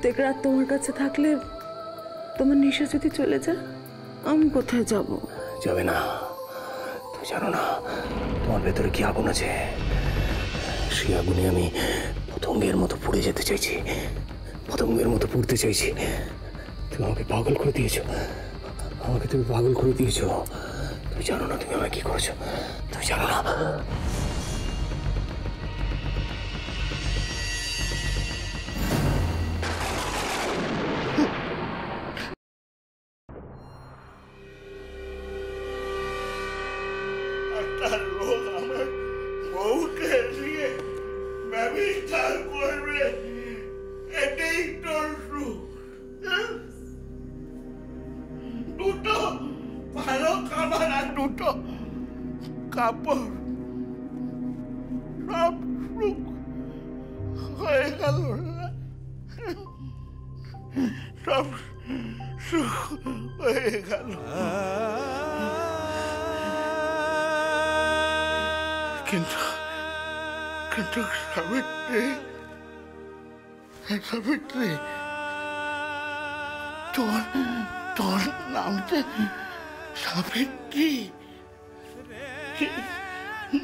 প্রত্যেক রাত তোমার কাছে থাকলে তোমার নেশা যদি চলে যায়, আমি কোথায় যাব? যাবে না, তুমি জানো না তোমার ভেতরে কি আগুন আছে। সেই আগুনে আমি পতঙ্গের মতো পুড়ে যেতে চাইছি, পতঙ্গের মতো পুড়তে চাইছি। তুমি আমাকে পাগল করে দিয়েছো, আমাকে তুমি পাগল করে দিয়েছো। তুমি জানো না তুমি আমাকে কি করছো, তুমি জানো না। কাপড় সব সুখ হয়ে গেল, সব সুখ হয়ে গেল। কিন্তু কিন্তু সাবিত্রী, সাবিত্রী, তোর নামতে সাবিত্রী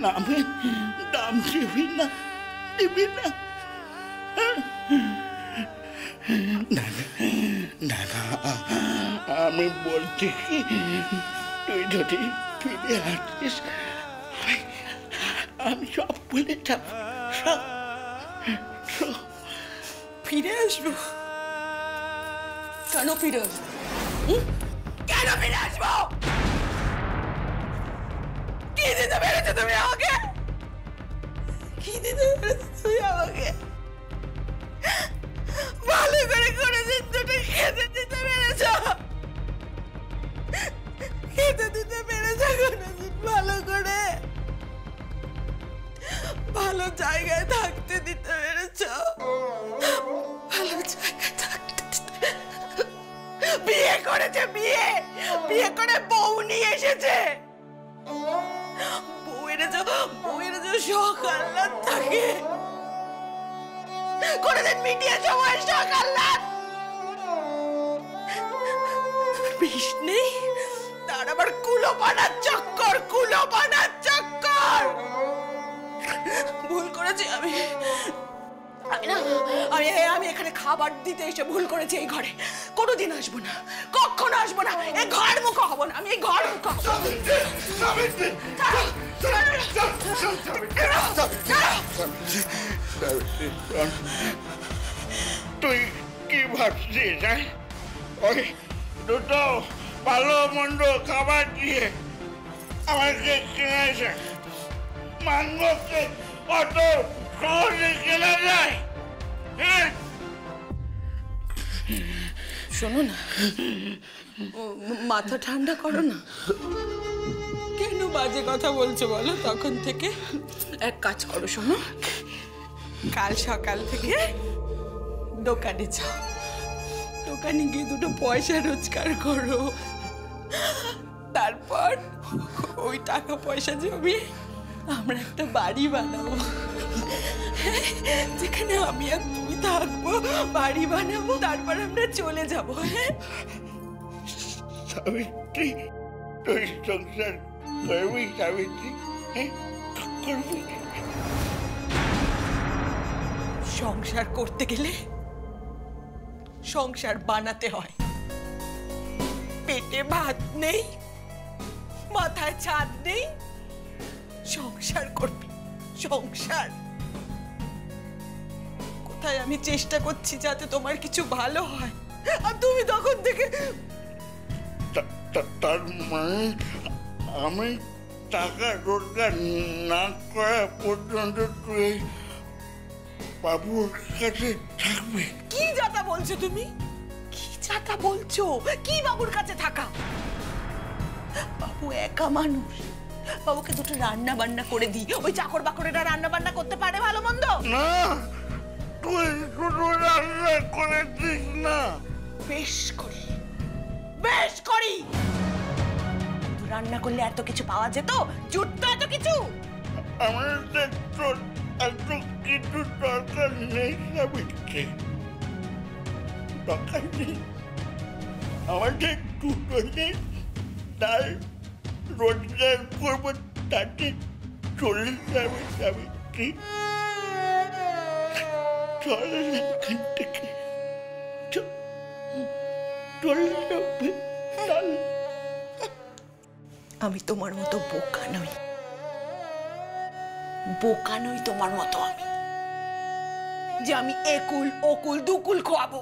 নামে দাম দিবি না, দিবি না? না না, আমি বলছি কি, তুই যদি ফিরে আসিস আমি সব বলে যাব। ফিরে আসবো? কেন ফিরে আসবো? কেন ফিরে আসবো? কি দিতে পেরেছো তুমি আমাকে? কি দিতে পেরেছো তুমি আমাকে? ভালো করে করেছেন দুটো খেতে দিতে পেরেছো, খেতে দিতে পেরেছো কোনোদিন ভালো করে? ভালো জায়গায় থাকতে দিতে পেরেছো, ভালো জায়গায় থাকতে দিতে। বিয়ে করেছে, বিয়ে বিয়ে করে বউ নিয়ে এসেছে। বউয়ের যে শখ আহ্লাদ থাকে, কোনদিন মিটিয়ে সময় শখ আহ্লাদ? বিষ নেই, তার আবার কুলোপানার চক্কর, কুলোপানার চক্কর। ভুল করেছি আমি, আমি এখানে খাবার দিতে এসে ভুল করেছি। এই ঘরে কোনোদিন আসবো না, কখনো আসবো না, এই ঘর মুখো হবো না, আমি এই ঘর মুখো হবো। তুই কি ভাবছিস? ওই দুটো ভালো মন্দ খাবার দিয়ে আমাকে কিনেছে। মাংসকে কত সহজে কেনা যায়? হ্যাঁ, শোনো না, মাথা ঠান্ডা করো না। কেন বাজে কথা বলছো বলো তখন থেকে? এক কাজ করো, শোনো, কাল সকাল থেকে দোকানে যাও, দোকানে গিয়ে দুটো পয়সা রোজগার করো। তারপর ওই টাকা পয়সা জমিয়ে আমরা একটা বাড়ি বানাবো, যেখানে আমি আর তুমি থাকবো, বাড়ি বানাবো, তারপর আমরা চলে যাবো। হ্যাঁ সাবিত্রী, তুই সংসার করবি? সাবিত্রী, হ্যাঁ করবি? সংসার করতে গেলে সংসার বানাতে হয়। পেটে ভাত নেই, মাথায় ছাদ নেই, সংসার করবি, সংসার। কোথায় আমি চেষ্টা করছি যাতে তোমার কিছু ভালো হয়, আর তুমি তখন থেকে। তার মানে আমি টাকা রোজগার না করা পর্যন্ত তুই বাবুর কাছে থাকবে? কি যাতা বলছো তুমি? কি যাতা বলছো? কি বাবুর কাছে থাকা? বাবু একা মানুষ, বাবুকে দুটো রান্না বান্না করে দিই। ওই চাকর বাকরেরা রান্না বান্না করতে পারে ভালো মন্দ? না, তুই শুধু রান্না করে দিস না। বেশ করি, বেশ করি। রান্না করলে এত কিছু পাওয়া যেত, জুটতো এত কিছু। আমাদের তো এত কিছু দরকার নেই সাবিত্রী। দরকার নেই। আমাদের দুজনে তার রোজগার করবো, তাতে চলে যাবে সাবিত্রী। চল এখান থেকে, চলে যাবে। আমি তোমার মতো বোকা নই, বোকা নই তোমার মতো আমি, যে আমি একুল ওকুল দুকুল খোয়াবো।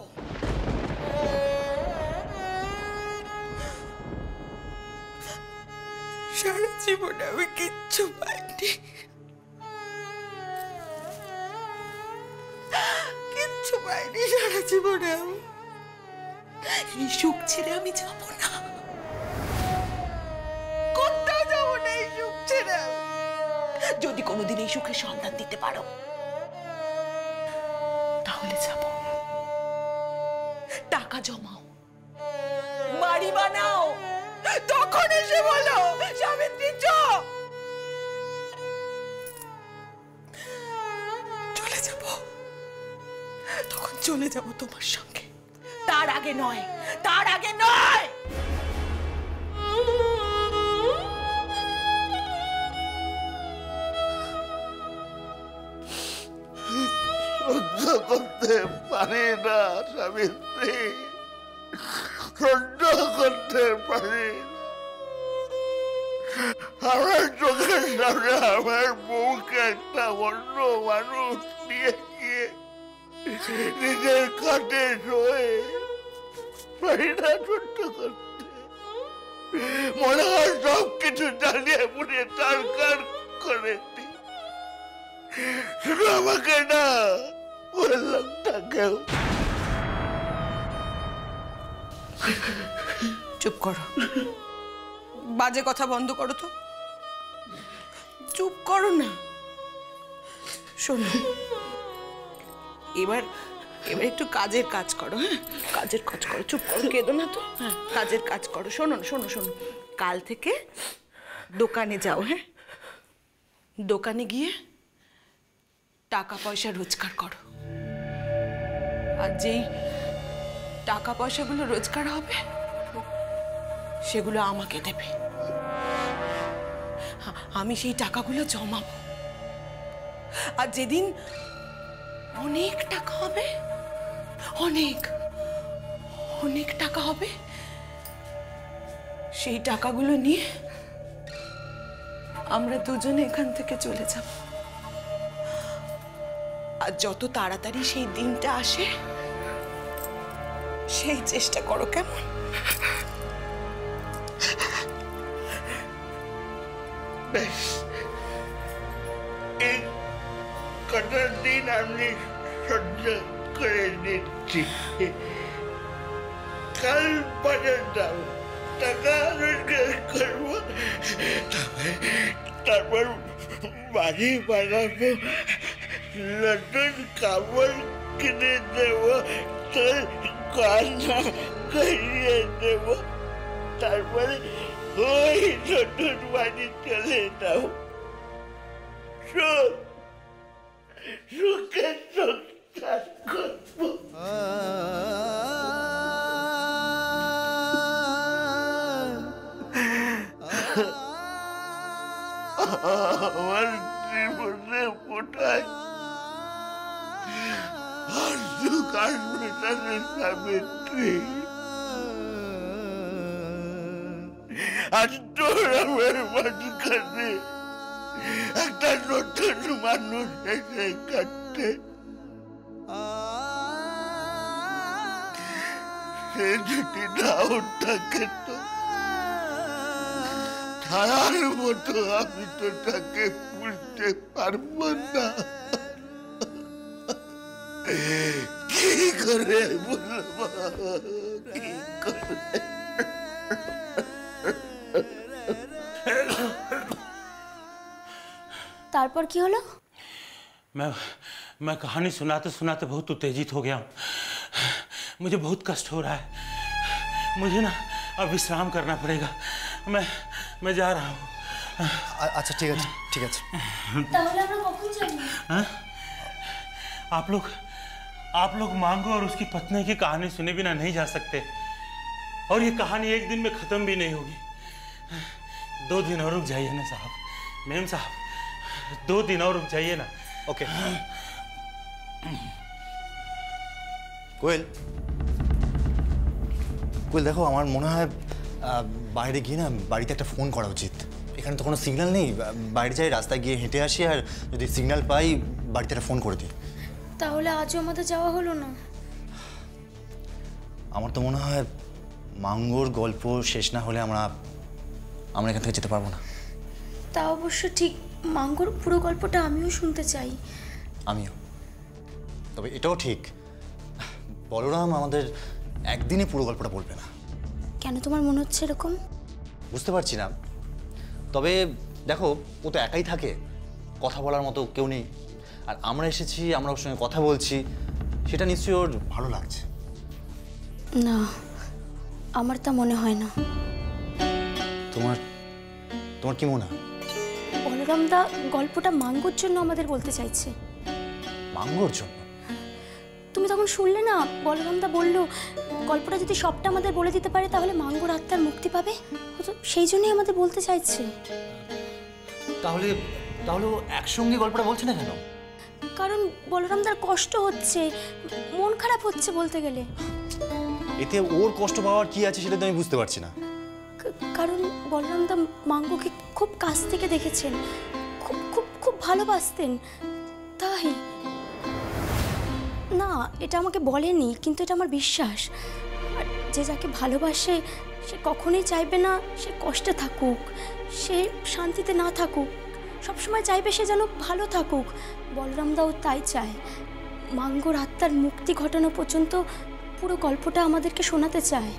সারা জীবনে আমি কিচ্ছু পাইনি, কিচ্ছু পাইনি সারা জীবনে। আমি এই সুখ ছেড়ে আমি যাব না, কোথাও যাব না এই সুখ ছেড়ে। যদি কোনোদিন এই সুখের সন্ধান দিতে পারো তাহলে যাব। টাকা জমাও, বাড়ি বানাও, তখন এসে বলো সাবিত্রী চলে যাব। তখন চলে যাব তোমার সঙ্গে, তার আগে নয়, তার আগে নয়। সহ্য করতে পারি না সাবিত্রী, সহ্য করতে পারি। আমার চোখের সামনে আমার বউকে একটা অন্য মানুষ নিয়ে গিয়ে নিজের কাটে শোয়ে পারি না সহ্য করতে। মনে হয় সব কিছু জানিয়ে পুড়ে তার কার করে দিই, শুধু আমাকে না, ওই লোকটাকেও। চুপ করো, বাজে কথা বন্ধ করো তো, চুপ করো না। শোনো, এবার একটু কাজের কাজ করো। হ্যাঁ, কাজের কাজ করো, চুপ করো, কেঁদো না তো। হ্যাঁ, কাজের কাজ করো। শোনো শোনো শোনো, কাল থেকে দোকানে যাও। হ্যাঁ, দোকানে গিয়ে টাকা পয়সা রোজগার করো, আর যেই টাকা পয়সাগুলো রোজগার হবে সেগুলো আমাকে দেবে। আমি সেই টাকাগুলো জমাবো, আর যেদিন অনেক টাকা হবে, অনেক অনেক টাকা হবে, সেই টাকাগুলো নিয়ে আমরা দুজনে এখান থেকে চলে যাব। আর যত তাড়াতাড়ি সেই দিনটা আসে সেই চেষ্টা করো, কেমন? বেশ, এই কটা দিন আমি সহ্য করে নিচ্ছি। কাল বাজার যাবো, টাকা রোজগার করবো, তারপর বাড়ি বানাবো, নতুন কাপড় কিনে দেবো, তোর গয়না করিয়ে দেবো, তারপরে ওই নতুন বাড়ি চলে যাও। সুখে সংসার করবো। আমার জীবনে কোথায় আর সুখ আসবে না রে সাবিত্রী। আজ তোর আমার মাঝখানে একটা নতুন মানুষ এসে কাটতে, সে যদি নাও থাকে তো ছায়ার মতো আমি তো তাকে বুঝতে পারবো না। কি করে বলবো, কি করে? তারপর কি হলো? मैं कहानी सुनाते सुनाते बहुत उत्तेजित हो गया हूँ। मुझे बहुत कष्ट हो रहा है। मुझे ना अब विश्राम करना पड़ेगा। मैं जा रहा हूँ। अच्छा ठीक है, তাহলে আমরা কখন যাব? हाँ? आप आप लोग मांगो और उसकी पत्नी की कहानी सुने बिना नहीं जा सकते, और ये कहानी एक दिन में खत्म भी नहीं होगी। 2 दिन और रुक जाइए ना साहब, मेम साहब, 2 दिन और रुक जाइए ना। ओके কোয়েল, কোয়েল দেখো, আমার মনে হয় বাইরে গিয়ে না বাড়িতে একটা ফোন করা উচিত। এখানে তো কোনো সিগন্যাল নেই, বাইরে যাই, রাস্তায় গিয়ে হেঁটে আসি, আর যদি সিগন্যাল পাই বাড়িতে একটা ফোন করে দিই। তাহলে আজও আমাদের যাওয়া হলো না। আমার তো মনে হয় মাঙ্গোর গল্প শেষ না হলে আমরা এখান থেকে যেতে পারবো না। তা অবশ্য ঠিক, মাঙ্গোর পুরো গল্পটা আমিও শুনতে চাই। আমিও। তবে এটাও ঠিক, বলরাম আমাদের একদিনে পুরো গল্পটা বলবে না। কেন তোমার মনে হচ্ছে এরকম? বুঝতে পারছি না। তবে দেখো, ও তো একাই থাকে, কথা বলার মতো কেউ নেই, আর আমরা এসেছি, আমরা ওর সঙ্গে কথা বলছি, সেটা নিশ্চয়ই ওর ভালো লাগছে। না, আমার তা মনে হয় না। তোমার কি মনে হয়? বলরাম দা গল্পটা মাঙ্গোর জন্য আমাদের বলতে চাইছে। মাঙ্গোর জন্য? তুমি তখন শুনলে না, বলরাম দা বললো গল্পটা যদি সবটা আমাদের বলে দিতে পারে তাহলে মাঙ্গোর আত্মার মুক্তি পাবে। ও তো সেই জন্যই আমাদের বলতে চাইছে। তাহলে ও একসঙ্গে গল্পটা বলছে না কেন? কারণ বলরাম দার কষ্ট হচ্ছে, মন খারাপ হচ্ছে বলতে গেলে। এতে ওর কষ্ট পাওয়ার কি আছে সেটা তো আমি বুঝতে পারছি না। কারণ বলরাম দা মাঙ্গোকে খুব কাছ থেকে দেখেছেন, খুব খুব খুব ভালোবাসতেন, তাই না, এটা আমাকে বলেনি, কিন্তু এটা আমার বিশ্বাস। আর যে যাকে ভালোবাসে সে কখনোই চাইবে না সে কষ্টে থাকুক, সে শান্তিতে না থাকুক, সবসময় চাইবে সে যেন ভালো থাকুক। বলরাম দাও তাই চায়। মাঙ্গোর আত্মার মুক্তি ঘটানো পর্যন্ত পুরো গল্পটা আমাদেরকে শোনাতে চায়।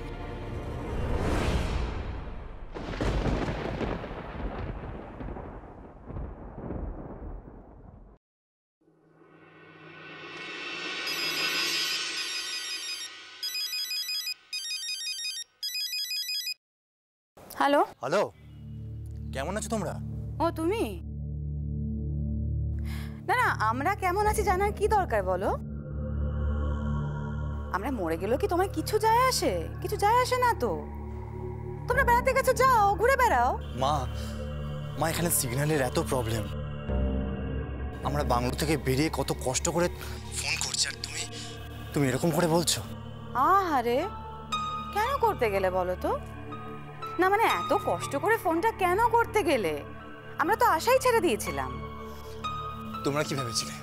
হ্যালো হ্যালো, কেমন আছো তোমরা? ও তুমি? না না, আমরা কেমন আছি জানার কি দরকার বলো? আমরা মরে গেলেও কি তোমার কিছু যায় আসে? কিছু যায় আসে না তো। তোমরা বেড়াতে গেছো, যাও ঘুরে বেড়াও। মা এখানে সিগন্যালের এত প্রবলেম, আমরা বাংলো থেকে বেরিয়ে কত কষ্ট করে ফোন করছি, আর তুমি এরকম করে বলছো? আহারে, কেন করতে গেলে বলো তো? না মানে এত কষ্ট করে ফোনটা কেন করতে গেলে? আমরা তো আশাই ছেড়ে দিয়েছিলাম। তোমরা কি ভেবেছিলে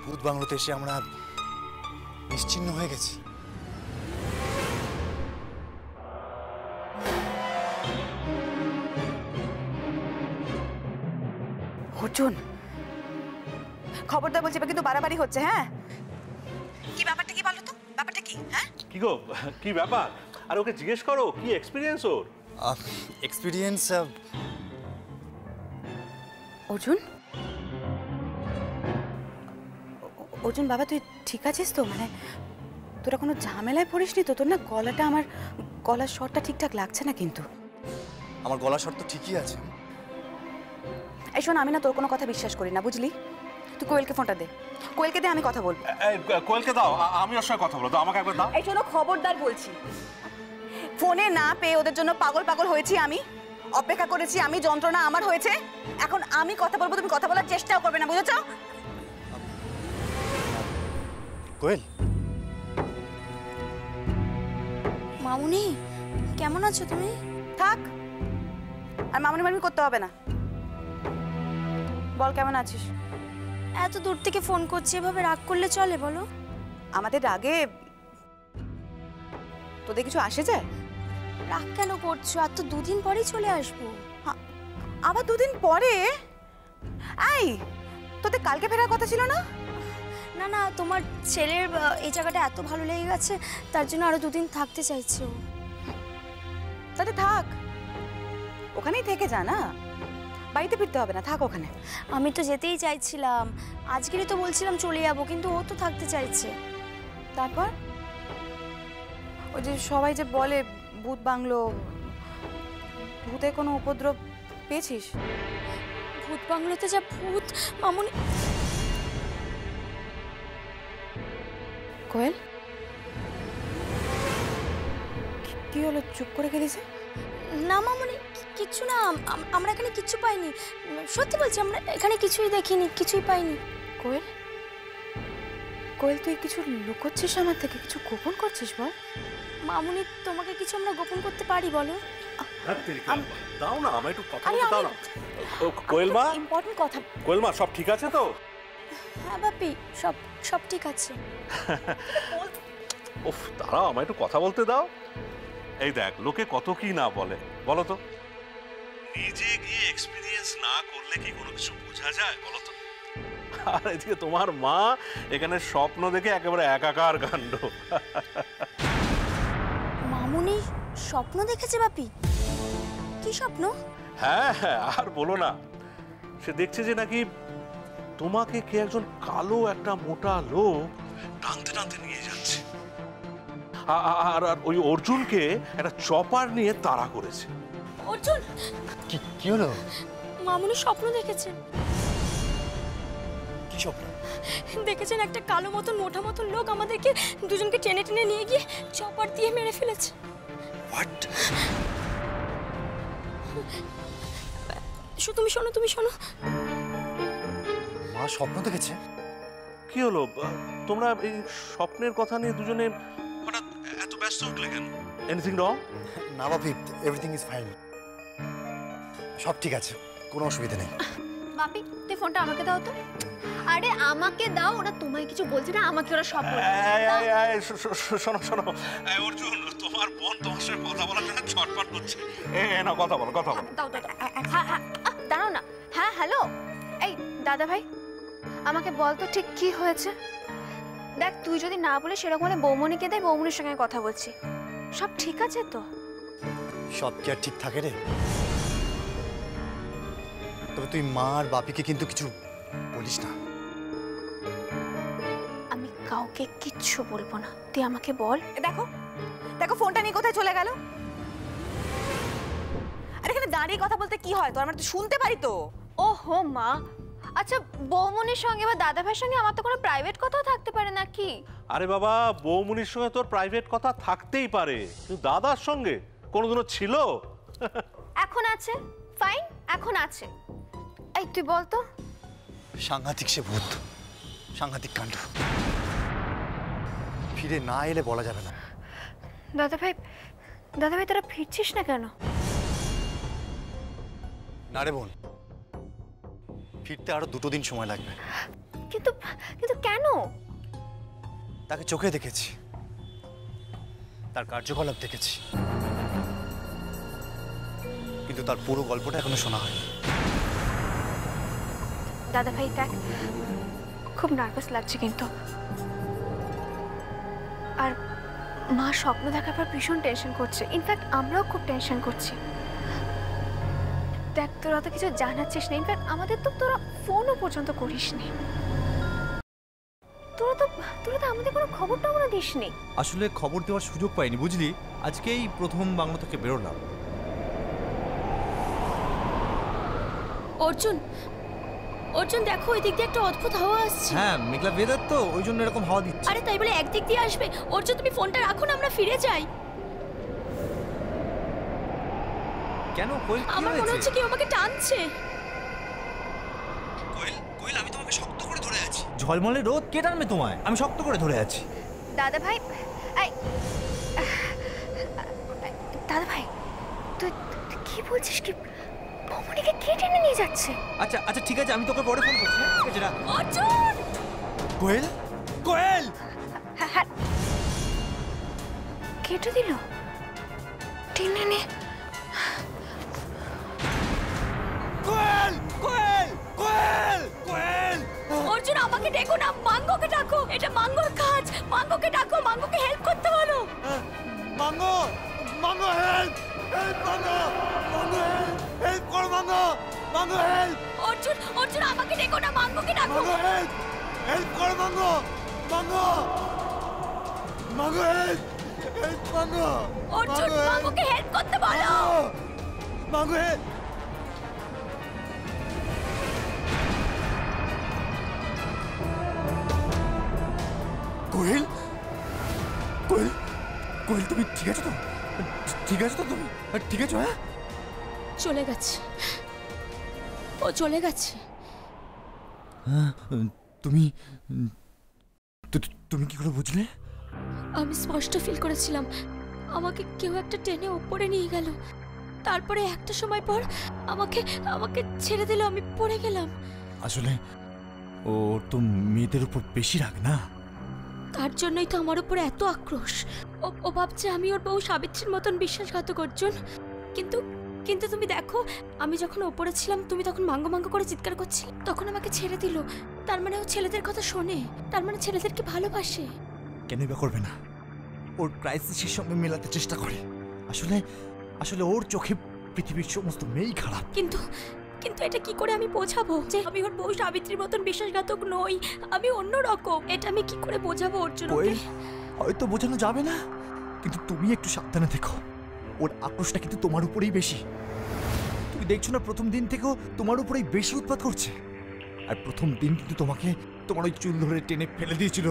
ভূত বাংলোতে এসে আমরা নিশ্চিহ্ন হয়ে গেছি? অর্জুন, খবরদার বলছি, এবার কিন্তু বাড়াবাড়ি হচ্ছে। হ্যাঁ, কি ব্যাপারটা কি বলো তো? ব্যাপারটা কি? হ্যাঁ, কি গো, কি ব্যাপার? আর ওকে জিজ্ঞেস করো কি এক্সপিরিয়েন্স ওর। এক্সপিরিয়েন্স? অর্জুন, অর্জুন বাবা, তুই ঠিক আছিস তো? মানে তোরা কোনো ঝামেলায় পড়িসনি তো? তোর না গলাটা, আমার গলার স্বরটা ঠিকঠাক লাগছে না কিন্তু। আমার গলার স্বর তো ঠিকই আছে। এই শোন, আমি না তোর কোনো কথা বিশ্বাস করি না, বুঝলি? তুই কোয়েলকে ফোনটা দে, কোয়েলকে দে, আমি কথা বলবো। কোয়েলকে দাও, আমি ওর সঙ্গে কথা বলবো, দাও আমাকে একবার দাও। এই শোনো, খবরদার বলছি, ফোনে না পেয়ে ওদের জন্য পাগল হয়েছি আমি, অপেক্ষা করেছি আমি, যন্ত্রণা আমার হয়েছে। এখন আমি কথা বলবো, তুমি কথা বলার চেষ্টাও করবে না, বুঝেছো? কোয়েল, মামুনি কেমন আছো তুমি? থাক, আর মামনি মামনি করতে হবে না। বল কেমন আছিস? এত দূর থেকে ফোন করছি, এভাবে রাগ করলে চলে বলো? আমাদের রাগে তোদের কিছু আসে যায়? রাগ কেন করছো? আর তো 2 দিন পরেই চলে আসবো। আবার 2 দিন পরে? এই, তোদের কালকে ফেরার কথা ছিল না? না না, তোমার ছেলের এই জায়গাটা এত ভালো লেগে গেছে, তার জন্য আরো 2 দিন থাকতে চাইছে ও। তাহলে থাক, ওখানেই থেকে যা না, বাড়িতে ফিরতে হবে না, থাক ওখানে। আমি তো যেতেই চাইছিলাম, আজকেরই তো বলছিলাম চলে যাবো, কিন্তু ও তো থাকতে চাইছে। তারপর ওই যে সবাই যে বলে ভূত বাংলো, ভূতে কোনো উপদ্রব পেয়েছিস? ভূত বাংলোতে যা ভূত, মামুনি কোয়েল, কি হলো? চুপ করে গেলিস? না মামুনি, কিচ্ছু না। আমরা এখানে কিচ্ছু পাইনি, সত্যি বলছি। আমরা এখানে কিছুই দেখিনি, কিছুই পাইনি। কোয়েল, কোয়েল, তুই কিছু লুকোচ্ছিস আমার থেকে, কিছু গোপন করছিস? বল মামুনি, তোমাকে কিছু আমরা গোপন করতে পারি? বলো। দাও না, আমায় একটু কথা বলতে দাও না। কোয়েল মা, ইম্পর্টেন্ট কথা। কোয়েল মা, সব ঠিক আছে তো? হ্যাঁ বাপি, সব সব ঠিক আছে। উফ, দাঁড়াও, আমায় একটু কথা বলতে দাও। এই দেখ, লোকে কত কি না বলে, বলো তো। নিজে গিয়ে এক্সপেরিয়েন্স না করলে কি কোনো কিছু বোঝা যায়, বলো তো? আর এদিকে তোমার মা এখানে স্বপ্ন দেখে একেবারে একাকার কাণ্ড। মামুনি স্বপ্ন দেখেছে বাপি? কি স্বপ্ন? হ্যাঁ হ্যাঁ, আর বলো না। সে দেখছে যে নাকি তোমাকে কে একজন কালো একটা মোটা লোক টানতে টানতে নিয়ে যাচ্ছে, আর ওই অর্জুনকে একটা চপার নিয়ে তাড়া করেছে। অর্জুন, কি হলো? মামুনি স্বপ্ন দেখেছেন। কি স্বপ্ন? দেখেছেন একটা কালো মতন মোটা মতন লোক আমাদেরকে দুজনকে টেনে টেনে নিয়ে গিয়ে চপার দিয়ে মেরে ফেলেছে। হোয়াট? তুমি শোনো, তুমি শোনো। মা স্বপ্ন দেখেছে? কি হলো, তোমরা এই স্বপ্নের কথা নিয়ে দুজনে হঠাৎ এত ব্যস্ত উঠলে কেন? Anything wrong? না বাপি, এভরিথিং ইজ ফাইন, সব ঠিক আছে, কোনো অসুবিধা নেই। বাপি, তুই ফোনটা আমাকে দাও তো। আরে আমাকে দাও, ওরা তোমায় কিছু বলছে না, আমাকে ওরা সব বলছে। শোনো শোনো, অর্জুন, তোমার বোন তোমার সাথে কথা বলার জন্য ছটফট করছে। না, কথা বলো, কথা বলো। দাও দাও, হ্যাঁ হ্যাঁ, দাঁড়াও না। হ্যাঁ হ্যালো, এই দাদা ভাই, আমাকে বল তো ঠিক কি হয়েছে। দেখ, তুই যদি না বলে সেরকম হলে বৌমনিকে দেয়, বৌমনির সঙ্গে কথা বলছি। সব ঠিক আছে তো? সব কি আর ঠিক থাকে রে? তবে তুই মা আর বাপিকে কিন্তু কিছু বলিস না। আমি কাউকে কিচ্ছু বলবো না, তুই আমাকে বল। দেখো দেখো, ফোনটা নিয়ে কোথায় চলে গেল? আরে এখানে দাঁড়িয়ে কথা বলতে কি হয়? তো আমরা তো শুনতে পারি তো। ও হো মা, আচ্ছা বৌমনির সঙ্গে বা দাদা ভাইয়ের সঙ্গে আমার তো কোনো প্রাইভেট কথাও থাকতে পারে নাকি? আরে বাবা, বৌমনির সঙ্গে তোর প্রাইভেট কথা থাকতেই পারে, কিন্তু দাদার সঙ্গে কোনোদিনও ছিল? এখন আছে, ফাইন, এখন আছে। এই তুই বল তো। সাংঘাতিক সে ভূত, সাংঘাতিক কাণ্ড, ফিরে না এলে বলা যাবে না। দাদা ভাই, তোরা ফিরছিস না কেন? না রে বোন, ফিরতে আরো 2 দিন সময় লাগবে। কিন্তু কিন্তু কেন? তাকে চোখে দেখেছি, তার কার্যকলাপ দেখেছি, কিন্তু তার পুরো গল্পটা এখনো শোনা হয়নি। দাদা ভাই দেখ, খুব নার্ভাস লাগছে কিন্তু। আর মা স্বপ্ন দেখার পর ভীষণ টেনশন করছে, ইনফ্যাক্ট আমরাও খুব টেনশন করছি। দেখ, তোরা তো কিছু জানাচ্ছিস না, ইনফ্যাক্ট আমাদের তো তোরা ফোনও পর্যন্ত করিসনি। তোরা তো আমাদের কোনো খবর টবরও দিসনি। আসলে খবর দেওয়ার সুযোগ পাইনি, বুঝলি। আজকেই প্রথম বাংলা থেকে বেরোলাম। অর্জুন, অর্জুন দেখো, ওই দিক দিয়ে একটা অদ্ভুত হাওয়া আসছে। হ্যাঁ, মেঘলা ওয়েদার তো, ওই জন্য এরকম হাওয়া দিচ্ছে। আরে তাই বলে একদিক দিয়ে আসবে? অর্জুন তুমি ফোনটা রাখো না, আমরা ফিরে যাই। কেন কোয়েল, কি আমার মনে হচ্ছে কেউ আমাকে টানছে। কোয়েল, আমি তোমাকে শক্ত করে ধরে আছি। ঝলমলে রোদ, কে টানবে তোমায়? আমি শক্ত করে ধরে আছি। দাদা ভাই, দাদা ভাই, তুই কি বলছিস? কি বৌমনিকে কে টেনে নিয়ে যাচ্ছে? আচ্ছা আচ্ছা, ঠিক আছে, আমি তোকে পরে ফোন করছি। ঠিক আছে, রাখ। অর্জুন! কোয়েল, কোয়েল! হ্যাঁ, কেটে দিল, টেনে নিয়ে। কোয়েল, কোয়েল, কোয়েল, কোয়েল! অর্জুন আমাকে ডেকো না, মাঙ্গোকে ডাকো। এটা মাঙ্গোর কাজ, মাঙ্গোকে ডাকো, মাঙ্গোকে হেল্প করতে বলো। Mango, Mango help, help Mango, Mango help কর, Mango, Mango help. Arjun, Arjun আমাকে ডেকো না, মাঙ্গোকে ডাকো। মাঙ্গো হেল্প, হেল্প কর Mango, Mango, Mango help, help Mango. Arjun মাঙ্গোকে হেল্প করতে বলো। Mango help. কোয়েল, কোয়েল তুমি ঠিক আছো তো? ঠিক আছো তো তুমি? ঠিক আছো? হ্যাঁ, চলে গেছে, ও চলে গেছে। তুমি তুমি কি করে বুঝলে? আমি স্পষ্ট ফিল করেছিলাম আমাকে কেউ একটা টেনে ওপরে নিয়ে গেল, তারপরে একটা সময় পর আমাকে আমাকে ছেড়ে দিল, আমি পড়ে গেলাম। আসলে ও তো মেয়েদের উপর বেশি রাগ না, তার জন্যই তো আমার উপরে এত আক্রোশ। ও ভাবছে আমি ওর বউ সাবিত্রীর মতন বিশ্বাসঘাতক অর্জুন। কিন্তু কিন্তু তুমি দেখো, আমি যখন ওপরে ছিলাম তুমি তখন মাঙ্গ মাঙ্গ করে চিৎকার করছিলে, তখন আমাকে ছেড়ে দিল। তার মানে ও ছেলেদের কথা শোনে, তার মানে ছেলেদেরকে ভালোবাসে। কেনই বা করবে না? ওর ক্রাইসিসের সঙ্গে মেলাতে চেষ্টা করে। আসলে আসলে ওর চোখে পৃথিবীর সমস্ত মেয়েই খারাপ। কিন্তু কিন্তু এটা কি করে আমি বোঝাবো যে আমি ওর বউ সাবিত্রীর মতন বিশ্বাসঘাতক নই, আমি অন্য রকম? এটা আমি কি করে বোঝাবো অর্জুনকে? হয়তো বোঝানো যাবে না, কিন্তু তুমি একটু সাবধানে দেখো। ওর আক্রোশটা কিন্তু তোমার উপরেই বেশি। তুমি দেখছো না প্রথম দিন থেকেও তোমার উপরেই বেশি উৎপাত করছে। আর প্রথম দিন কিন্তু তোমাকে তোমার ওই চুল ধরে টেনে ফেলে দিয়েছিল।